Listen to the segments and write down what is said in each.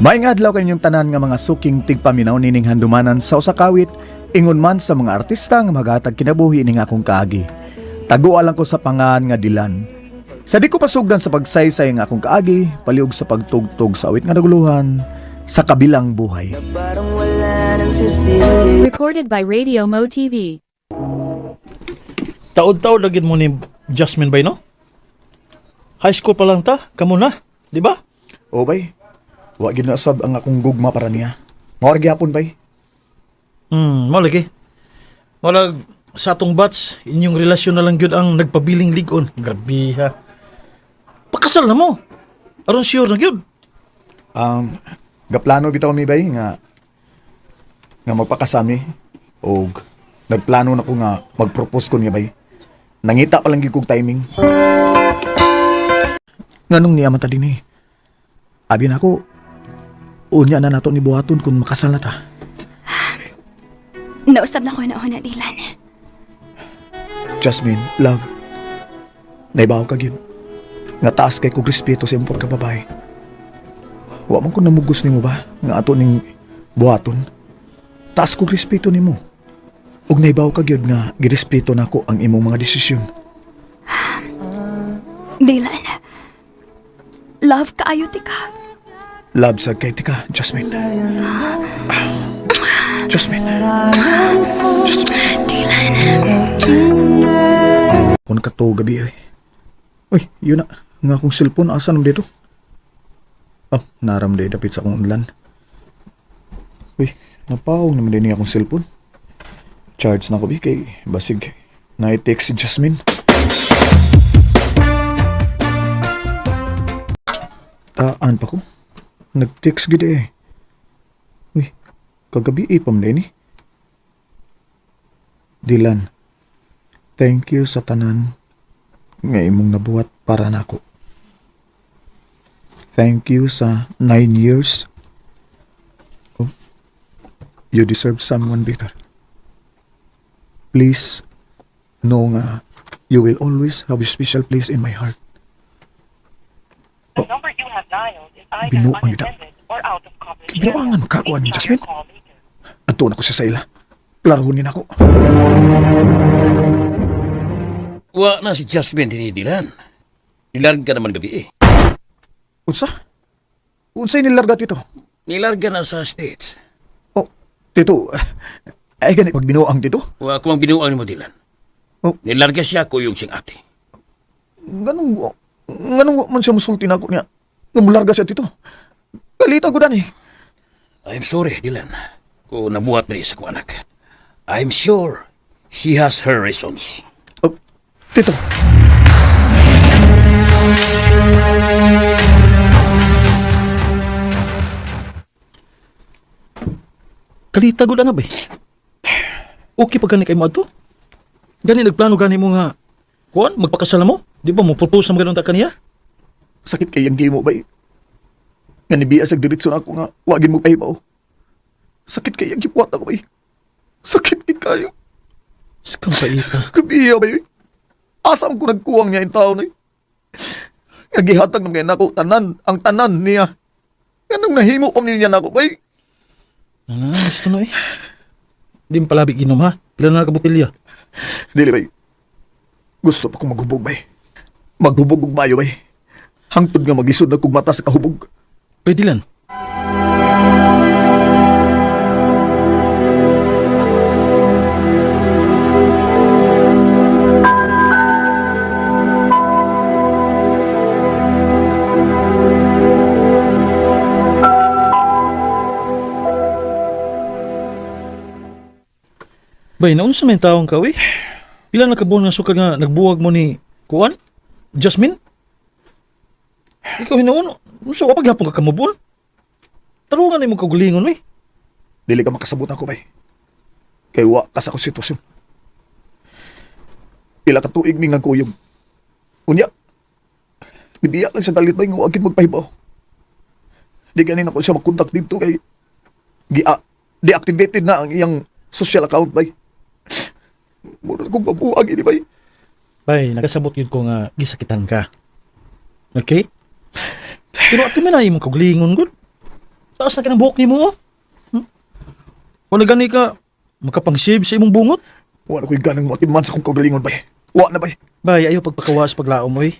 Maayong adlaw kaninyong tanan nga mga suking tigpaminaw nining handumanan sa usakawit, ingon man sa mga artista nga maghatag kinabuhi ning akong kaagi. Taguan lang ko sa pangan nga Dilan. Sa di ko pasugdan sa pagsaysay nga akong kaagi, paliog sa pagtugtog sa awit nga naguluhan sa kabilang buhay. Recorded by Radio Mo TV. Taod-taod lagid mo ni Jasmine bay, no? High school pa lang ta, kamo na, di ba? O bay, wa ginasab ang akong gugma para niya. Mawar gyapon bay. Malagi. Wala sa atong batch, inyong relasyon na lang yun ang nagpabiling ligon. Grabe ha. Pakasal na mo. Aron sure na yun. Gaplano bitaw mi bay nga magpakasami og nagplano na ko nga mag-propose ko niya bay. Nangita pa lang gyud kog timing. Nganong niya mata din eh. Abi na ko, unya na nato ni buhaton kung makasal na ta. Nausap na ko na una, Dylan. Jasmine, love. Naibaw ka gyud. Nga taas kay kog respeto sa imong pagkababae. Wa man ko namugos nimo ba nga ato ning buhaton. Taas kog respeto nimo. Ug naibaw ka gyud nga girespeto nako ang imong mga desisyon. Dylan, love kaayo ti ka. Love sa kay tika, Jasmine. Jasmine. Jasmine. Dylan. Kung kato gabi ay. Uy, yun na. Nga akong cellphone, asan naman dito? Oh, naram day dapit sa akong ulan. Uy, napaw naman din akong cellphone. Charge na ko bi kay basig. Na-text si Jasmine. Taan pa ko. Nag-text gid eh. Uy, kagabi ipam din eh. Dylan, thank you sa tanan nga imong nabuhat para nako. Thank you sa 9 years. Oh, you deserve someone better. Please, know nga you will always have a special place in my heart. The number you have dialed is either Binuang nila. unattended or out of coverage. Binuangan mo kakuan ni Jasmine. Ato na ko sa ila. Klarohin ako. Wa na si Jasmine dinidilan. Nilarga naman gabi eh. Unsa? Unsay nilargat ito? Nilarga na sa States. Oh, tito. Ay gani pag binuang tito. Wa ko ang binuang ni mo dilan. Oh. Nilarga siya kuyog siyang ate. Ganong man siya musulti na ako niya. Ngamularga siya tito. Galita ko dani. I'm sorry, Dilan. Kung nabuhat mo sa kong anak. I'm sure she has her reasons. Oh, tito. Kalita gud na ba? Okay pa gani kay mo ato? Gani nagplano gani mo nga kuan magpakasal na mo? Di ba mo propose na maganoon ta kaniya? Sakit kay ang mo bay. Nga nibiya sa diretso na ako nga wagin mo pahibaw. Sakit kay ang gipuat ako bay. Sakit kay kayo. Skam pa ita. Kabiya bay. Asam ko nagkuwang niya yung tao na yun. Nga gihatag ng ngayon ako tanan, ang tanan niya. Ganong nahimo pa niya na ako bay. Gusto na eh. Di mo palabig inom ha? Pila na nakabutilya? Dili bay. Gusto pa kong maghubog bay. Maghubog ug mayo bay. Hangtod nga magisod na kong mata sa kahubog. Pwede lang. Bay, naunsa may taong ka, eh? Pila na kabuhan nga suka nga nagbuwag mo ni Kuan? Jasmine? Ikaw hinuon, unsa ka paghapon ka kamubon? Tarungan ni mo kagulingon, eh. Dili ka makasabot ako bay. Kay wa ka sa akong sitwasyon. Pila ka tuig ming nagkuyog. Unya, nibiya lang sa galit bay nga wagin magpahibaw. Di ganin ako siya makontak dito kay deactivated na ang iyang social account bay. Mura kong mabuhag ini bay. Bay, nakasabot yun ko nga gisakitan ka. Okay? Pero at kami na imong kagulingon, good. Taas na ka ng buhok ni mo, oh. Wala gani ka, makapang-shave sa imong bungot. Wala ko'y ganang matiman sa kong kagalingon, bay. Wa na, bay. Bay, ayaw pagpakawas paglaom mo, eh.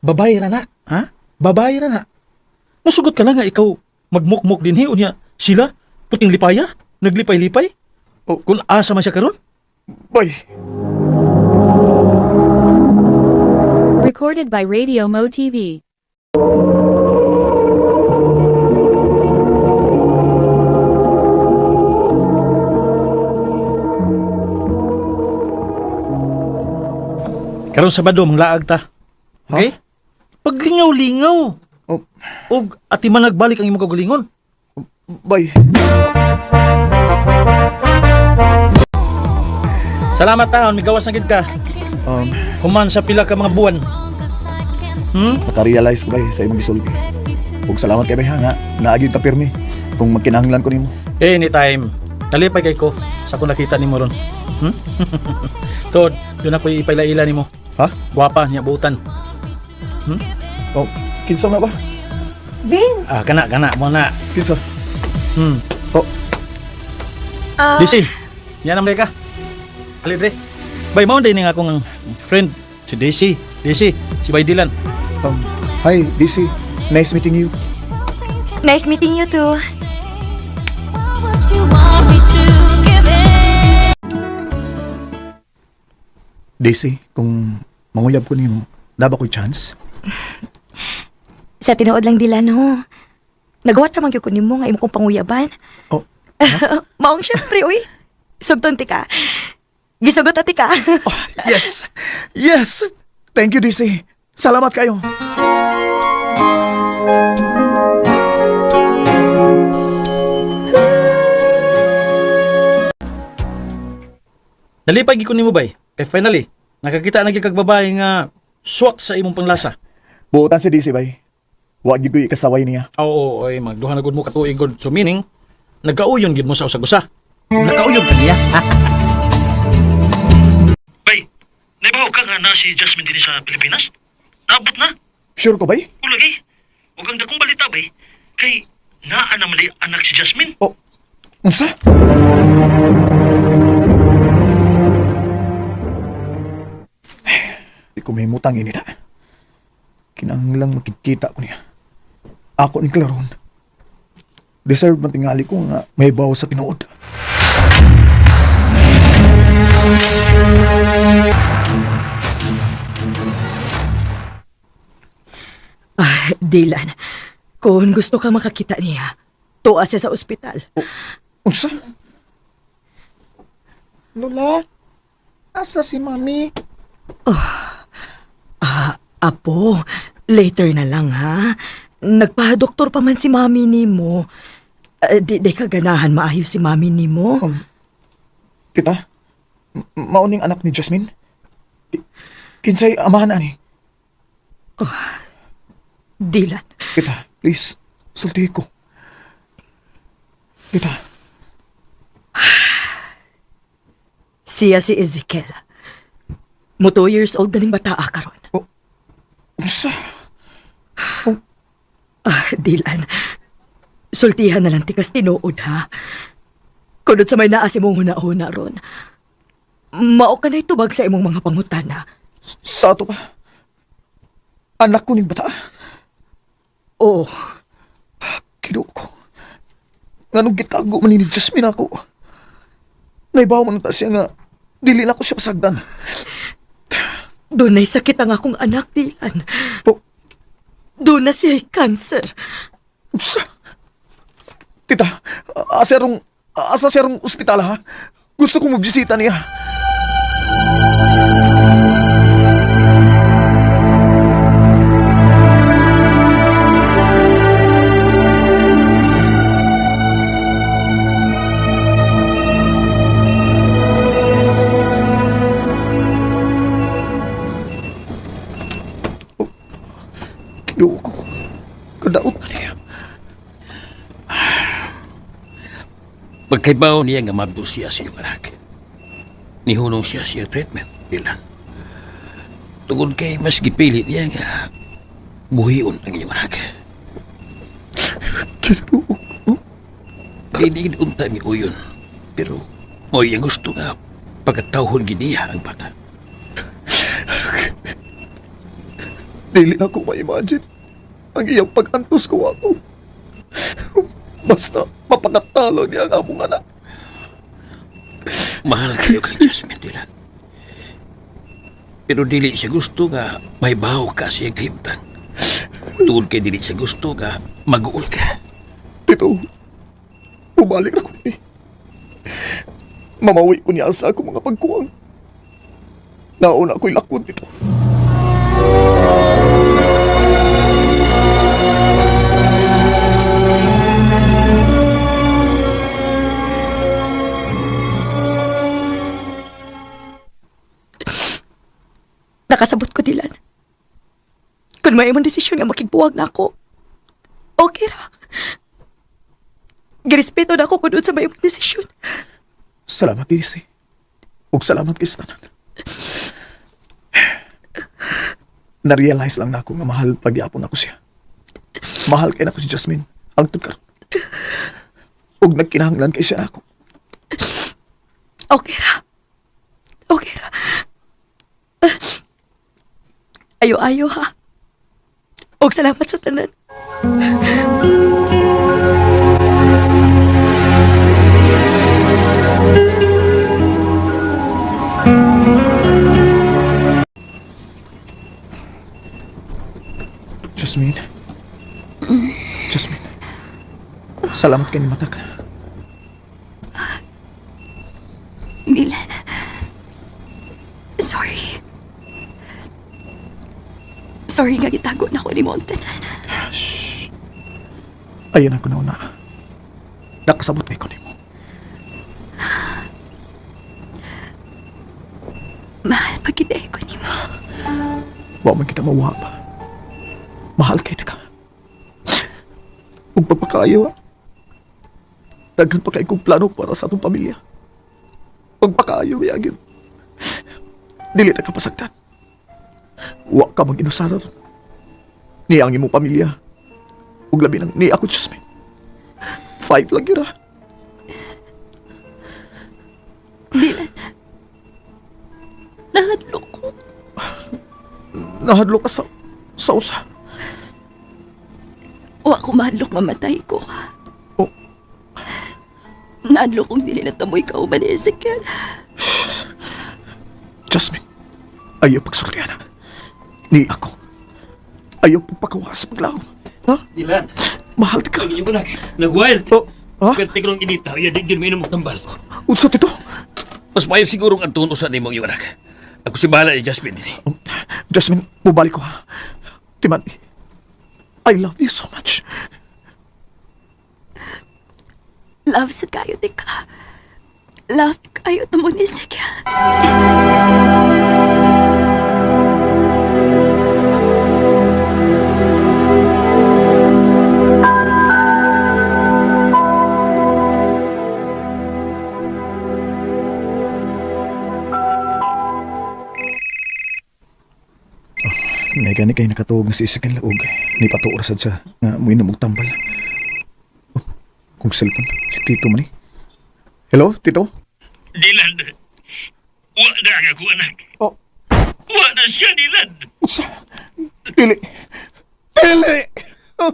Babae ra na, ha? Babae ra na. Nasugot ka na nga ikaw magmukmuk din, he, unya sila, puting lipaya, naglipay-lipay. Oh. Kung asa man siya karon. Bay. Recorded by Radio Mo TV. Karon Sabado, manglaag ta. Okay? Paglingaw-lingaw. Oh, Og ati man nagbalik ang imong kagalingon. bay. Salamat taon, migawas na gid ka. Human sa pila ka mga buwan. Nakarealize ko, bay, sa imong gisulti. Ug salamat kay bay, ha, nga naagid ka pirmi kung magkinahanglan ko nimo. Anytime. Talipay kay ko sa kung nakita nimo ron. Tod, yun ako ipaila-ila nimo. Ha? Gwapa niya buutan. Oh, kinsa na ba? Ah, kana mo na. Kinsa? Oh, Disi. Yan ang ka. Ali dre. Bay mo din nga akong friend si Daisy. Daisy, si Bay Dylan. hi, DC. Nice meeting you. Nice meeting you too. DC, kung manguyab ko nimo, daba ko chance? Sa tinuod lang Dylan, no. Nagawa naman gyud ko nimo nga imo kong panguyaban. Oh, Maong syempre, uy. Sugton ti ka. Gisugot ati ka. yes! Yes! Thank you, DC. Salamat kayo. Dalipay gid ko nimo bay. Kay finally, nakakita na gyud kag babae nga swak sa imong panglasa. Buotan si DC, bay. Wa gyud ko ikasaway niya. Oo, oy, magduha na gud mo katuig gud. So meaning, nagkauyon gid mo sa usag-usa. Nakauyon ka niya. Bay, naibaw ka nga na si Jasmine din sa Pilipinas? Naabot na. Sure ko, bay? Ulagay. Huwag ang dakong balita, bay. Kay, naa na mali anak si Jasmine. Oh, unsa? Di ko may mutang ini na. Kinahanglang makikita ko niya. Ako ni Claron. Deserve man tingali ko nga may bawo sa tinuod. Dylan, kung gusto ka makakita niya, tuwa siya sa ospital. Unsa? Lola, asa si Mami? Apo, later na lang ha. Nagpa-doktor pa man si mami ni mo. Di ka ganahan maayos si mami ni mo. Tita, mauning anak ni Jasmine? Kinsay amahan ani? Dylan, Tita, please, sulti ko. Tita, siya si Ezekiel. Mo 2 years old na ning bataa karon. unsa? Dylan, sultihan na lang tikas tinuod ha. Kunod sa may naasi mong huna-huna ron. Mao ka na itubag sa imong mga pangutana. Sa ato pa? Anak ko ning bata? Oo, Kido ko. Nganong gitago man ni Jasmine ako. Naibaw man ta siya nga dili na ko siya pasagdan. doon na'y sakit ang akong anak, Dylan. Oh, Doon na siya'y cancer. unsa? Tita, asa serong ospital ha? Gusto kong mabisita niya. Kinuha ko. Kadaot na niya. Pagkaibaw niya nga mabdo siya sa iyong anak. Nihunong siya siya treatment, Dylan. Tungod kay mas gipilit niya nga buhion ang iyong anak. Kinuha ko. Dili unta mi uyon. Pero mo yung gusto nga pagkatawhon giniya ang bata. Dili na ko ma-imagine ang iyang pag-antos ko ako. Basta mapakatalo niya ang among anak. Mahal kayo kay Jasmine Dilan. Pero dili siya gusto nga may baho ka siyang kahimtang. Tungod kay dili siya gusto nga mag-uol ka. Tito, bumalik na ko ni. Mamawi ko niya sa akong mga pagkuwang. Nauna ako'y lakon, Tito. Nakasabot ko, Dylan. Kung may imong desisyon nga makigbuwag na ako, okay ra. Girespeto na ako kung doon sa may imong desisyon. Salamat, Daisy. Ug salamat kay Stanan. Na-realize lang na ako nga mahal pagyapon ako siya. Mahal kay na ako si Jasmine. Ang tukar. Ug nagkinahanglan kay siya ako. Okay ra. Okay ra. Ayo-ayo ha. Og salamat sa tanan. Jasmine. Jasmine. Salamat kay ni mata ka. Dylan. Sorry. Sorry nga gitago na ko ni Montanan. Ayun ako na. Nakasabot kay ko ni mo. Mahal pa kita ko ni mo. Wa man kita mawa pa. Mahal kay ka. Ug pagpakaayo ha. Daghan pa kay kong plano para sa atong pamilya. Pagpakaayo yagin. Dili ta ka pasagdan. Wa ka mag-inusara ron. Ni ang imong pamilya. Ug labi nang ni ako, Jasmine. Fight lang yun ha. Dylan. Nahadlok ko. Nahadlo ka sa usa. Wa ko mahadlok mamatay ko. Oh. Nahadlok kong dili na tamoy ka uban ni Ezekiel. Jasmine, ayaw pagsultihan ha. Ni ako. Ayaw pagpakawas paglaom. Ha? Dilan, Mahal di ka. ang inyong anak, nag-wild. Oh, ha? Pero tigrong inita, ya di dyan may inumog tambal. Unsa tito? Mas mayo sigurong ang tuno sa nimong iyong anak. Ako si bahala ni Jasmine din. Jasmine, bubalik ko ha. Timan, I love you so much. Love sa kayo, tika. Love kayo tamo ni Ezekiel. May gani kayo nakatuog na si Isikin Laog. May patuorasad siya nga muinom og tambal. Oh, kung cellphone, si Tito man eh. Hello, Tito? Dilan, wa na ang ako anak. Oh, Wa na siya, Dilan. sa... Dili! Dili! Oh.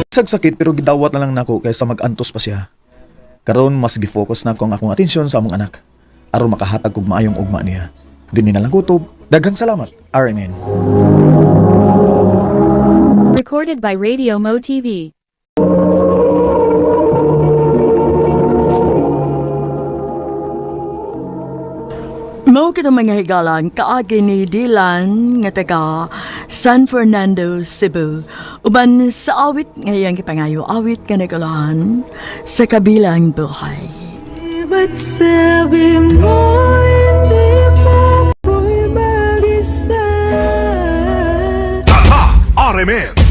Sagsakit pero gidawat na lang nako kaysa mag-antos pa siya. Karon mas gi-focus na ko ang akong atensyon sa among anak. Aron makahatag og maayong ugma niya. Dinhi na lang kutob. Daghang salamat. RNN. Recorded by Radio Mo TV. Mao kita mga higalan kaagi ni Dylan nga taga San Fernando, Cebu. Uban sa awit ngayang kipangayo awit ka nagalahan sa kabilang buhay. Ba't sabi mo hindi mo ko'y mag-isa? Tatak RMN